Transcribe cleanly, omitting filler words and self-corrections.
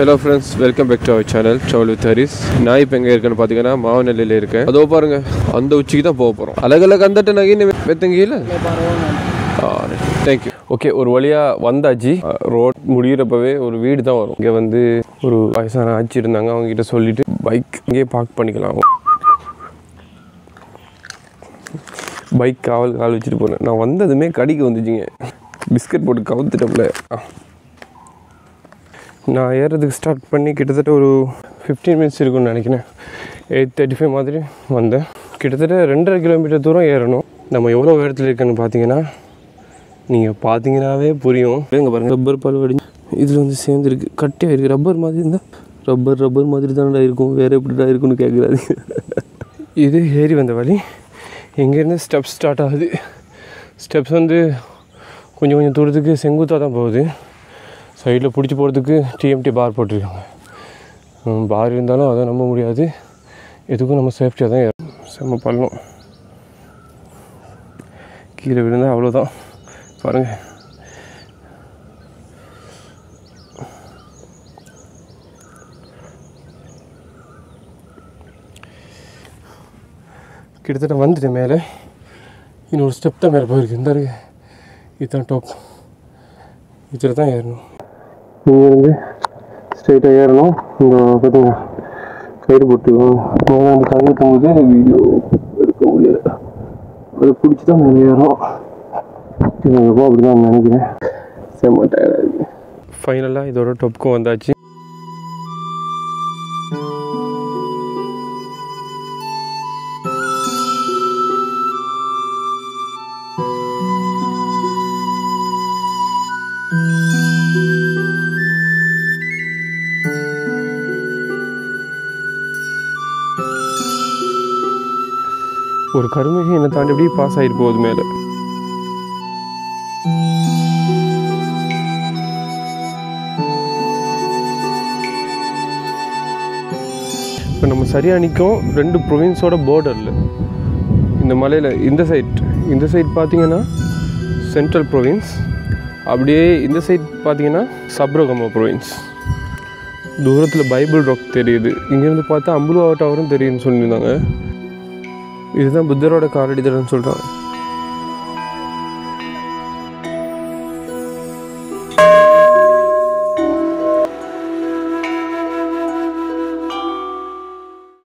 Hello friends, welcome back to our channel Travel with Haris. நான் இப்போ எங்கே இருக்கேன்னு பார்த்தீங்கன்னா மாவனல்லியில் இருக்கேன். அதோ பாருங்க அந்த உச்சிக்கு தான் போக போகிறோம். அழகழக அந்த நகைன்னு வெத்தங்கியில் தேங்க்யூ. ஓகே, ஒரு வழியாக வந்தாச்சு. ரோட் முடிகிறப்பவே ஒரு வீடு தான் வரும். இங்கே வந்து ஒரு வயசான ஆட்சி இருந்தாங்க, அவங்ககிட்ட சொல்லிவிட்டு பைக் இங்கேயே பார்க் பண்ணிக்கலாம். பைக் கால் வச்சுட்டு போனேன். நான் வந்ததுமே கடிக்கு வந்துச்சுங்க. பிஸ்கட் போட்டு கவுத்துட்டோம்ல. நான் ஏறதுக்கு ஸ்டார்ட் பண்ணி கிட்டத்தட்ட ஒரு 15 மினிட்ஸ் இருக்குன்னு நினைக்கிறேன். 8:35 மாதிரி வந்தேன். கிட்டத்தட்ட 2.5 கிலோமீட்டர் தூரம் ஏறணும். நம்ம எவ்வளோ இடத்துல இருக்குன்னு பார்த்தீங்கன்னா நீங்கள் பார்த்தீங்கன்னாவே புரியும். இங்கே பாருங்கள், ரப்பர் பால் இதில் வந்து சேர்ந்துருக்கு, கட்டியாக இருக்குது. ரப்பர் மாதிரி இருந்தால் ரப்பர் மாதிரி தானடா இருக்கும், வேறு எப்படிடா இருக்குன்னு கேட்குறாரு. இது ஏறி வந்த வழி. எங்கேருந்து ஸ்டெப்ஸ் ஸ்டார்ட் ஆகுது. ஸ்டெப்ஸ் வந்து கொஞ்சம் தூரத்துக்கு செங்குத்தாக தான் போகுது. சைடில் பிடிச்சி போகிறதுக்கு டிஎம்டி பார் போட்டிருக்காங்க. பார் இருந்தாலும் அதை நம்ப முடியாது. எதுக்கும் நம்ம சேஃப்டியாக தான் ஏறும். செம்ம பள்ளம், கீழே விழுந்தால் அவ்வளோதான். பாருங்கள், கிட்டத்தட்ட வந்துட்டேன் மேலே. இன்னொரு ஸ்டெப் தான் மேலே போயிருக்கு. இந்த இதுதான் டாப். இதில் தான் ஏறணும். இங்கேருந்து ஸ்ட்ரைட்டாக ஏறணும். இந்த பார்த்தீங்கன்னா கயிறு போட்டுருவோம். மேலே அந்த கயிறு இருக்கும்போது வீடியோ எடுக்க முடியாது. அதை பிடிச்சி தான் மேலே ஏறணும். எப்போ அப்படி தான் நினைக்கிறேன். செம்ம டயர்டாக இருக்குது. ஃபைனலாக இதோட டாப்க்கும் வந்தாச்சு. ஒரு கருமையை என்னை தாண்டி அப்படியே பாஸ் ஆகிட்டு போகுது மேலே. இப்போ நம்ம சரியாக நிற்கும் 2 ப்ரொவின்ஸோட பார்டரில். இந்த மலையில் இந்த சைட் பார்த்தீங்கன்னா சென்ட்ரல் ப்ரொவின்ஸ், அப்படியே இந்த சைட் பார்த்தீங்கன்னா சப்ரகமோ ப்ரொவின்ஸ். தூரத்தில் பைபிள் ராக் தெரியுது. இங்கேருந்து பார்த்தா அம்புலுவா டவரும் தெரியுதுன்னு சொல்லியிருந்தாங்க. இதுதான் புத்தரோட காலடி தடம்னு சொல்கிறாங்க.